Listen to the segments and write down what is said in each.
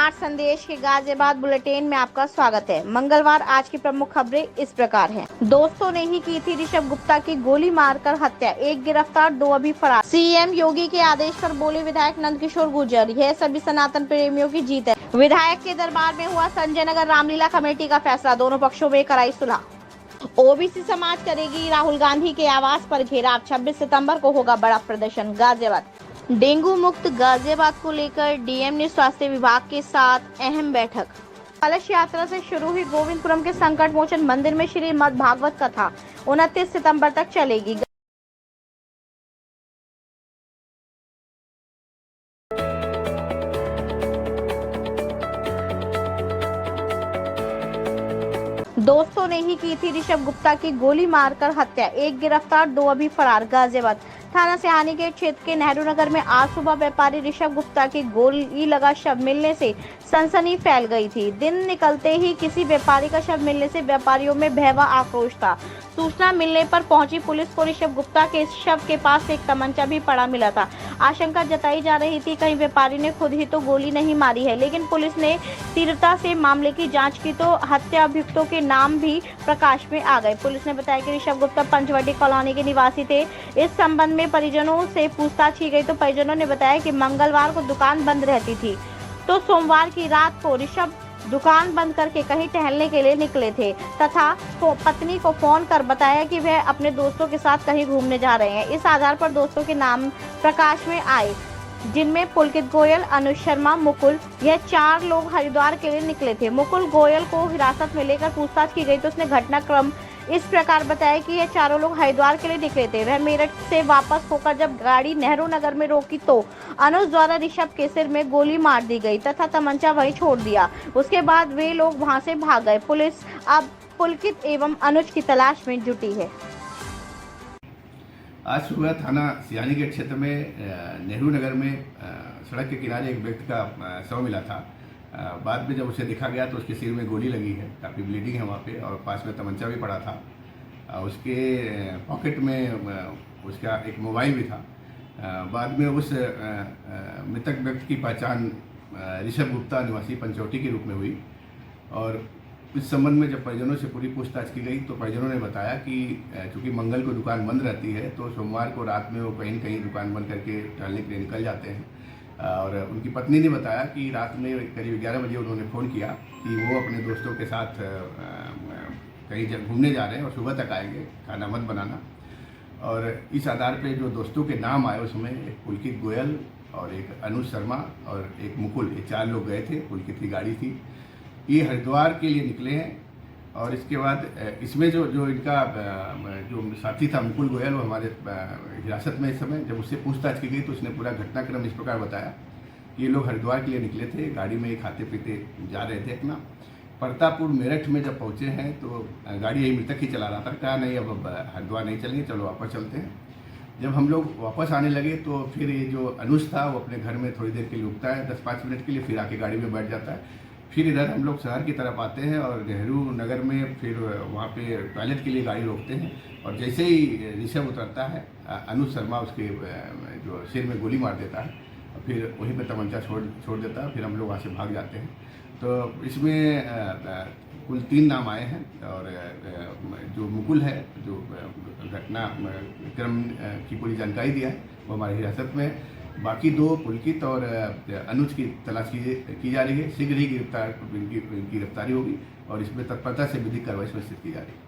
Smart संदेश के Ghaziabad bulletin में आपका स्वागत है। मंगलवार आज की प्रमुख खबरें इस प्रकार हैं। दोस्तों ने ही की थी ऋषभ गुप्ता की गोली मारकर हत्या, एक गिरफ्तार, दो अभी फरार। सीएम योगी के आदेश पर बोले विधायक नंदकिशोर गुर्जर, यह सभी सनातन प्रेमियों की जीत है। विधायक के दरबार में हुआ संजय नगर रामलीला कमेटी का फैसला, दोनों पक्षों में कराई सुलह। ओबीसी समाज करेगी राहुल गांधी के आवास पर घेराव, 26 सितंबर को होगा बड़ा प्रदर्शन। गाजियाबाद डेंगू मुक्त गाजियाबाद को लेकर डीएम ने स्वास्थ्य विभाग के साथ अहम बैठक। कलश यात्रा से शुरू हुई गोविंदपुरम के संकट मोचन मंदिर में श्रीमद् भागवत कथा 29 सितंबर तक चलेगी। दोस्तों ने ही की थी ऋषभ गुप्ता की गोली मारकर हत्या, एक गिरफ्तार, दो अभी फरार। गाजियाबाद थाना सिहानी गेट क्षेत्र के नेहरू नगर में आज सुबह व्यापारी ऋषभ गुप्ता की गोली लगा शव मिलने से सनसनी फैल गई थी। दिन निकलते ही किसी व्यापारी का शव मिलने से व्यापारियों में भय व आक्रोश था। सूचना मिलने पर पहुंची पुलिस को ऋषभ गुप्ता के शव के पास एक तमंचा भी पड़ा मिला था। आशंका जताई जा रही थी कहीं व्यापारी ने खुद ही तो गोली नहीं मारी है, लेकिन पुलिस ने तीव्रता से मामले की जांच की तो हत्या अभियुक्तों के नाम भी प्रकाश में आ गए। पुलिस ने बताया कि ऋषभ गुप्ता पंचवटी कॉलोनी के निवासी थे। इस संबंध में परिजनों से पूछताछ की गई तो परिजनों ने बताया कि मंगलवार को दुकान बंद रहती थी, तो सोमवार की रात को ऋषभ दुकान बंद करके कहीं टहलने के लिए निकले थे तथा पत्नी को फोन कर बताया कि वह अपने दोस्तों के साथ कहीं घूमने जा रहे हैं। इस आधार पर दोस्तों के नाम प्रकाश में आए, जिनमें पुलकित गोयल, अनुज शर्मा, मुकुल, यह 4 लोग हरिद्वार के लिए निकले थे। मुकुल गोयल को हिरासत में लेकर पूछताछ की गई तो उसने घटनाक्रम इस प्रकार बताया कि ये चारों लोग हरिद्वार के लिए निकले थे। वह मेरठ से वापस होकर जब गाड़ी नेहरू नगर में रोकी तो अनुज द्वारा ऋषभ के सिर में गोली मार दी गई तथा तमंचा वहीं छोड़ दिया। उसके बाद वे लोग वहां से भाग गए। पुलिस अब पुलकित एवं अनुज की तलाश में जुटी है। आज सुबह थाना सिहानी गेट क्षेत्र में नेहरू नगर में सड़क के किनारे एक व्यक्ति का शव मिला था। बाद में जब उसे देखा गया तो उसके सिर में गोली लगी है, काफ़ी ब्लीडिंग है वहाँ पे, और पास में तमंचा भी पड़ा था। उसके पॉकेट में उसका एक मोबाइल भी था। बाद में उस मृतक व्यक्ति की पहचान ऋषभ गुप्ता निवासी पंचवटी के रूप में हुई, और इस संबंध में जब परिजनों से पूरी पूछताछ की गई तो परिजनों ने बताया कि चूँकि मंगल को दुकान बंद रहती है तो सोमवार को रात में वो कहीं न कहीं दुकान बंद करके टहलने के लिए निकल जाते हैं। और उनकी पत्नी ने बताया कि रात में करीब 11 बजे उन्होंने फ़ोन किया कि वो अपने दोस्तों के साथ कहीं घूमने जा रहे हैं और सुबह तक आएंगे, खाना मत बनाना। और इस आधार पे जो दोस्तों के नाम आए उसमें एक पुलकित गोयल और एक अनुज शर्मा और एक मुकुल, ये 4 लोग गए थे। पुलकित की गाड़ी थी, ये हरिद्वार के लिए निकले हैं। और इसके बाद इसमें जो इनका जो साथी था मुकुल गोयल, वो हमारे हिरासत में इस समय। जब उससे पूछताछ की गई तो उसने पूरा घटनाक्रम इस प्रकार बताया कि ये लोग हरिद्वार के लिए निकले थे, गाड़ी में खाते पीते जा रहे थे अपना। परतापुर मेरठ में जब पहुँचे हैं तो गाड़ी यही मृतक ही चला रहा था। कहा नहीं अब हरिद्वार नहीं चलेंगे, चलो वापस चलते हैं। जब हम लोग वापस आने लगे तो फिर ये जो अनुज था वो अपने घर में थोड़ी देर के लिए रुकता है, 10-5 मिनट के लिए, फिर आके गाड़ी में बैठ जाता है। फिर इधर हम लोग शहर की तरफ आते हैं और नेहरू नगर में फिर वहाँ पे टॉयलेट के लिए गाड़ी रोकते हैं, और जैसे ही ऋषभ उतरता है अनुज शर्मा उसके जो सिर में गोली मार देता है, फिर वहीं पे तमंचा छोड़ देता है। फिर हम लोग वहाँ से भाग जाते हैं। तो इसमें कुल 3 नाम आए हैं, और जो मुकुल है, जो घटना क्रम की पूरी जानकारी दिया है, वो हमारी हिरासत में है। बाकी 2 पुलकित और अनुज की तलाश की जा रही है। शीघ्र ही इनकी गिरफ्तारी होगी और इसमें तत्परता से विधिक कार्रवाई सुनिश्चित की जा रही है।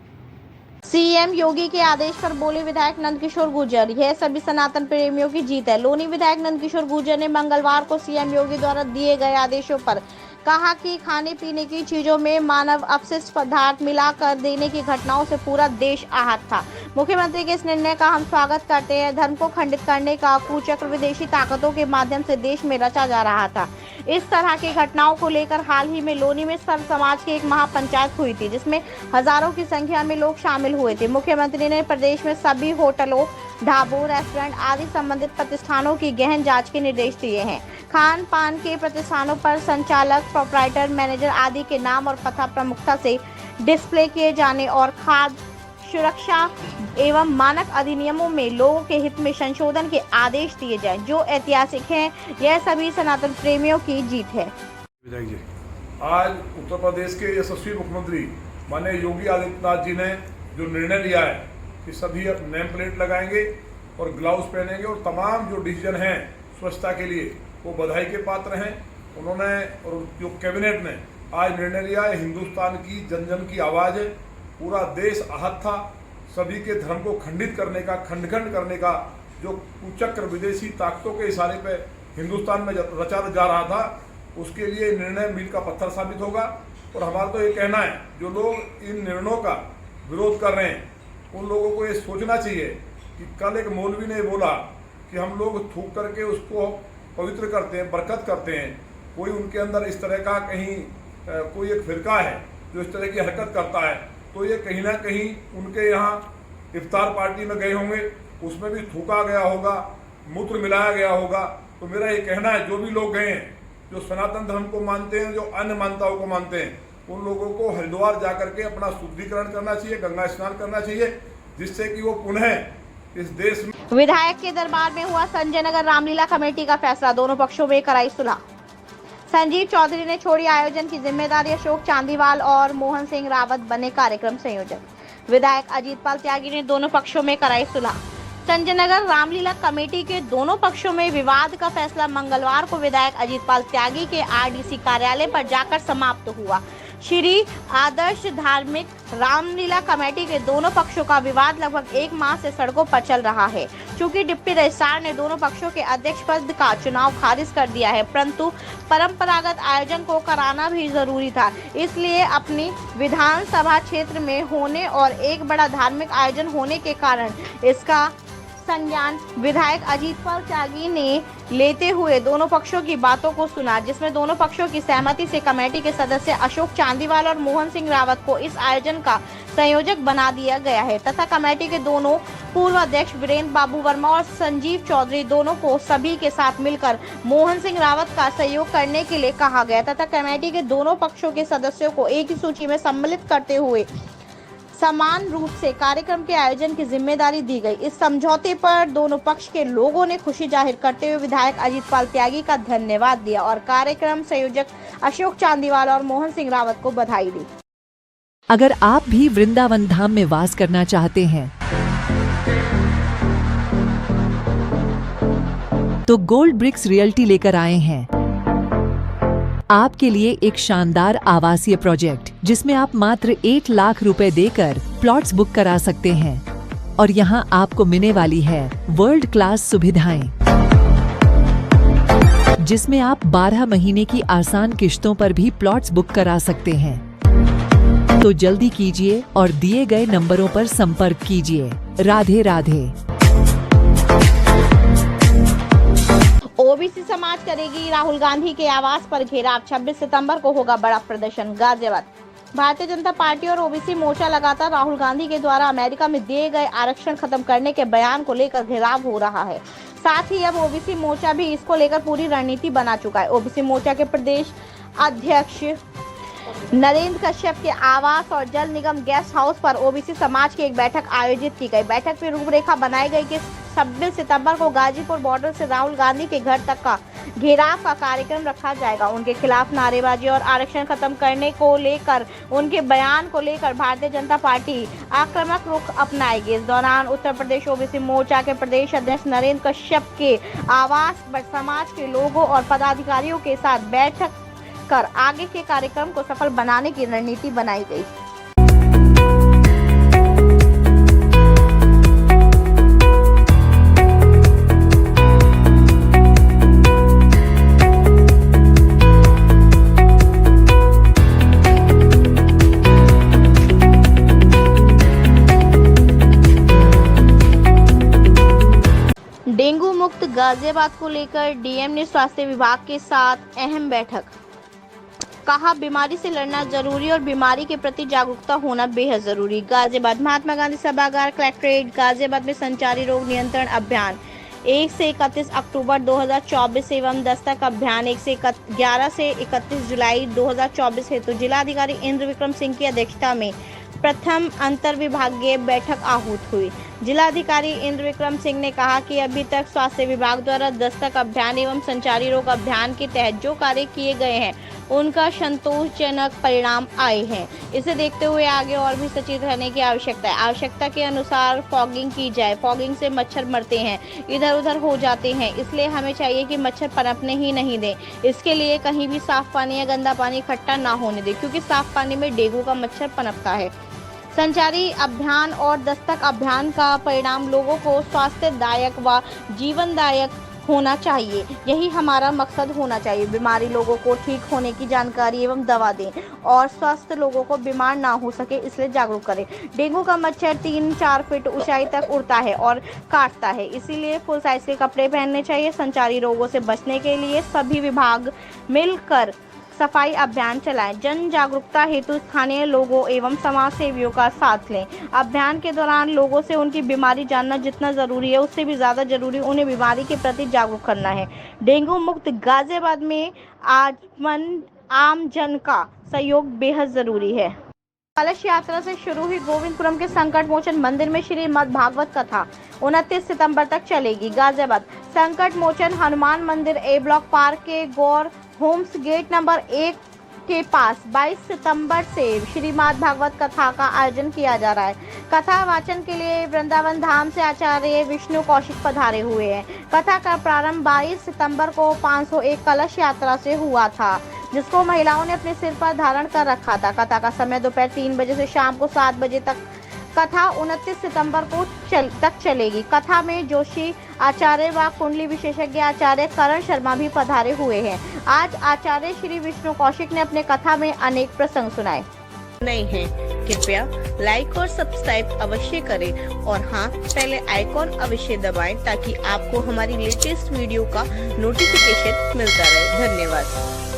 सीएम योगी के आदेश पर बोले विधायक नंदकिशोर गुर्जर, यह सभी सनातन प्रेमियों की जीत है। लोनी विधायक नंदकिशोर गुर्जर ने मंगलवार को सीएम योगी द्वारा दिए गए आदेशों पर कहा कि खाने पीने की चीजों में मानव अपशिष्ट पदार्थ मिलाकर देने की घटनाओं से पूरा देश आहत था। मुख्यमंत्री के इस निर्णय का हम स्वागत करते हैं। धर्म को खंडित करने का कुचक्र विदेशी ताकतों के माध्यम से देश में रचा जा रहा था। इस तरह की घटनाओं को लेकर हाल ही में लोनी में सर्व समाज की एक महापंचायत हुई थी, जिसमें हजारों की संख्या में लोग शामिल हुए थे। मुख्यमंत्री ने प्रदेश में सभी होटलों, ढाबों, रेस्टोरेंट आदि संबंधित प्रतिष्ठानों की गहन जांच के निर्देश दिए हैं। खान पान के प्रतिष्ठानों पर संचालक, प्रोप्राइटर, मैनेजर आदि के नाम और पता प्रमुखता से डिस्प्ले किए जाने और खाद्य सुरक्षा एवं मानक अधिनियमों में लोगों के हित में संशोधन के आदेश दिए जाएं, जो ऐतिहासिक हैं। यह सभी सनातन प्रेमियों की जीत है। जाइए। आज उत्तर प्रदेश के यशस्वी मुख्यमंत्री माननीय योगी आदित्यनाथ जी ने जो निर्णय लिया है कि सभी अब नेम प्लेट लगाएंगे और ग्लव्स पहनेंगे और तमाम जो डिसीजन हैं स्वच्छता के लिए वो बधाई के पात्र हैं। उन्होंने और जो कैबिनेट ने आज निर्णय लिया है, हिंदुस्तान की जन जन की आवाज़ है। पूरा देश आहत था, सभी के धर्म को खंडित करने का, खंड करने का जो कुचक्र विदेशी ताकतों के इशारे पे हिंदुस्तान में रचा जा रहा था, उसके लिए निर्णय मील का पत्थर साबित होगा। और हमारा तो ये कहना है, जो लोग इन निर्णयों का विरोध कर रहे हैं उन लोगों को ये सोचना चाहिए कि कल एक मौलवी ने बोला कि हम लोग थूक करके उसको पवित्र करते हैं, बरकत करते हैं। कोई उनके अंदर इस तरह का कहीं कोई एक फिरका है जो इस तरह की हरकत करता है, तो ये कहीं ना कहीं उनके यहाँ इफ्तार पार्टी में गए होंगे, उसमें भी थूका गया होगा, मूत्र मिलाया गया होगा। तो मेरा ये कहना है, जो भी लोग गए हैं, जो सनातन धर्म को मानते हैं, जो अन्य मान्यताओं को मानते हैं, उन लोगों को हरिद्वार जाकर के अपना शुद्धिकरण करना चाहिए, गंगा स्नान करना चाहिए, जिससे कि वो पुनः इस देश में। विधायक के दरबार में हुआ संजय नगर रामलीला कमेटी का फैसला, दोनों पक्षों में कराई सुलह। संजीव चौधरी ने छोड़ी आयोजन की जिम्मेदारी, अशोक चांदीवाल और मोहन सिंह रावत बने कार्यक्रम संयोजक। विधायक अजीतपाल त्यागी ने दोनों पक्षों में कराई सुलह। संजय नगर रामलीला कमेटी के दोनों पक्षों में विवाद का फैसला मंगलवार को विधायक अजीतपाल त्यागी के आरडीसी कार्यालय पर जाकर समाप्त हुआ। श्री आदर्श धार्मिक रामलीला कमेटी के दोनों पक्षों का विवाद लगभग 1 माह से सड़कों पर चल रहा है। चूंकि डिप्टी रजिस्ट्रार ने दोनों पक्षों के अध्यक्ष पद का चुनाव खारिज कर दिया है, परंतु परंपरागत आयोजन को कराना भी जरूरी था, इसलिए अपनी विधानसभा क्षेत्र में होने और एक बड़ा धार्मिक आयोजन होने के कारण इसका संज्ञान विधायक अजीतपाल त्यागी ने लेते हुए दोनों पक्षों की बातों को सुना, जिसमें दोनों पक्षों की सहमति से कमेटी के सदस्य अशोक चांदीवाल और मोहन सिंह रावत को इस आयोजन का संयोजक बना दिया गया है तथा कमेटी के दोनों पूर्व अध्यक्ष वीरेंद्र बाबू वर्मा और संजीव चौधरी दोनों को सभी के साथ मिलकर मोहन सिंह रावत का सहयोग करने के लिए कहा गया तथा कमेटी के दोनों पक्षों के सदस्यों को एक ही सूची में सम्मिलित करते हुए समान रूप से कार्यक्रम के आयोजन की जिम्मेदारी दी गई। इस समझौते पर दोनों पक्ष के लोगों ने खुशी जाहिर करते हुए विधायक अजीतपाल त्यागी का धन्यवाद दिया और कार्यक्रम संयोजक अशोक चांदीवाल और मोहन सिंह रावत को बधाई दी। अगर आप भी वृंदावन धाम में वास करना चाहते हैं तो गोल्ड ब्रिक्स रियल्टी लेकर आए हैं आपके लिए एक शानदार आवासीय प्रोजेक्ट, जिसमें आप मात्र 1 लाख रुपए देकर प्लॉट्स बुक करा सकते हैं और यहां आपको मिलने वाली है वर्ल्ड क्लास सुविधाएं, जिसमें आप 12 महीने की आसान किश्तों पर भी प्लॉट्स बुक करा सकते हैं। तो जल्दी कीजिए और दिए गए नंबरों पर संपर्क कीजिए। राधे राधे। ओबीसी समाज करेगी राहुल गांधी के आवास पर घेराव, 26 सितंबर को होगा बड़ा प्रदर्शन। गाजियाबाद। भारतीय जनता पार्टी और ओबीसी मोर्चा लगातार राहुल गांधी के द्वारा अमेरिका में दिए गए आरक्षण खत्म करने के बयान को लेकर घेराव हो रहा है। साथ ही अब ओबीसी मोर्चा भी इसको लेकर पूरी रणनीति बना चुका है। ओबीसी मोर्चा के प्रदेश अध्यक्ष नरेंद्र कश्यप के आवास और जल निगम गेस्ट हाउस पर ओबीसी समाज की एक बैठक आयोजित की गई। बैठक में रूपरेखा बनाई गई कि 26 सितंबर को गाजीपुर बॉर्डर से राहुल गांधी के घर तक का घेराव का कार्यक्रम रखा जाएगा। उनके खिलाफ नारेबाजी और आरक्षण खत्म करने को लेकर उनके बयान को लेकर भारतीय जनता पार्टी आक्रामक रुख अपनाएगी। इस दौरान उत्तर प्रदेश ओबीसी मोर्चा के प्रदेश अध्यक्ष नरेंद्र कश्यप के आवास पर समाज के लोगों और पदाधिकारियों के साथ बैठक कर आगे के कार्यक्रम को सफल बनाने की रणनीति बनाई गई। डेंगू मुक्त गाजियाबाद को लेकर डीएम ने स्वास्थ्य विभाग के साथ अहम बैठक। कहा, बीमारी से लड़ना जरूरी और बीमारी के प्रति जागरूकता होना बेहद जरूरी। गाजियाबाद। महात्मा गांधी सभागार कलेक्ट्रेट गाजियाबाद में संचारी रोग नियंत्रण अभियान 1 से 31 अक्टूबर 2024 एवं दस्तक अभियान 11 से 31 जुलाई 2024 हेतु जिलाधिकारी इंद्र विक्रम सिंह की अध्यक्षता में प्रथम अंतर विभागीय बैठक आहूत हुई। जिलाधिकारी इंद्र विक्रम सिंह ने कहा कि अभी तक स्वास्थ्य विभाग द्वारा दस्तक अभियान एवं संचारी रोग अभियान के तहत जो कार्य किए गए हैं उनका संतोषजनक परिणाम आए हैं। इसे देखते हुए आगे और भी सचेत रहने की आवश्यकता है। आवश्यकता के अनुसार फॉगिंग की जाए। फॉगिंग से मच्छर मरते हैं, इधर उधर हो जाते हैं, इसलिए हमें चाहिए कि मच्छर पनपने ही नहीं दें। इसके लिए कहीं भी साफ पानी या गंदा पानी इकट्ठा ना होने दें, क्योंकि साफ पानी में डेंगू का मच्छर पनपता है। संचारी अभियान और दस्तक अभियान का परिणाम लोगों को स्वास्थ्यदायक व जीवनदायक होना चाहिए। यही हमारा मकसद होना चाहिए। बीमारी लोगों को ठीक होने की जानकारी एवं दवा दें और स्वस्थ लोगों को बीमार ना हो सके इसलिए जागरूक करें। डेंगू का मच्छर 3-4 फीट ऊंचाई तक उड़ता है और काटता है, इसीलिए फुल साइज के कपड़े पहनने चाहिए। संचारी रोगों से बचने के लिए सभी विभाग मिलकर सफाई अभियान चलाएं। जन जागरूकता हेतु स्थानीय लोगों एवं समाज सेवियों का साथ लें। अभियान के दौरान लोगों से उनकी बीमारी जानना जितना जरूरी है उससे भी ज्यादा जरूरी उन्हें बीमारी के प्रति जागरूक करना है। डेंगू मुक्त गाजियाबाद में आम जन का सहयोग बेहद जरूरी है। कलश यात्रा से शुरू हुई गोविंदपुरम के संकट मोचन मंदिर में श्रीमद् भागवत कथा 29 सितंबर तक चलेगी। गाजियाबाद संकट मोचन हनुमान मंदिर ए ब्लॉक पार्क के गौर होम्स गेट नंबर 1 के पास 22 सितंबर से श्रीमद् भागवत कथा का आयोजन किया जा रहा है। कथा वाचन के लिए वृंदावन धाम से आचार्य विष्णु कौशिक पधारे हुए हैं। कथा का प्रारंभ 22 सितंबर को 501 कलश यात्रा से हुआ था, जिसको महिलाओं ने अपने सिर पर धारण कर रखा था। कथा का समय दोपहर 3 बजे से शाम को 7 बजे तक कथा 29 सितंबर को तक चलेगी। कथा में जोशी आचार्य व कुंडली विशेषज्ञ आचार्य करण शर्मा भी पधारे हुए हैं। आज आचार्य श्री विष्णु कौशिक ने अपने कथा में अनेक प्रसंग सुनाए। नहीं है कृपया लाइक और सब्सक्राइब अवश्य करें और हाँ, पहले आइकॉन अवश्य दबाएं ताकि आपको हमारी लेटेस्ट वीडियो का नोटिफिकेशन मिलता रहे। धन्यवाद।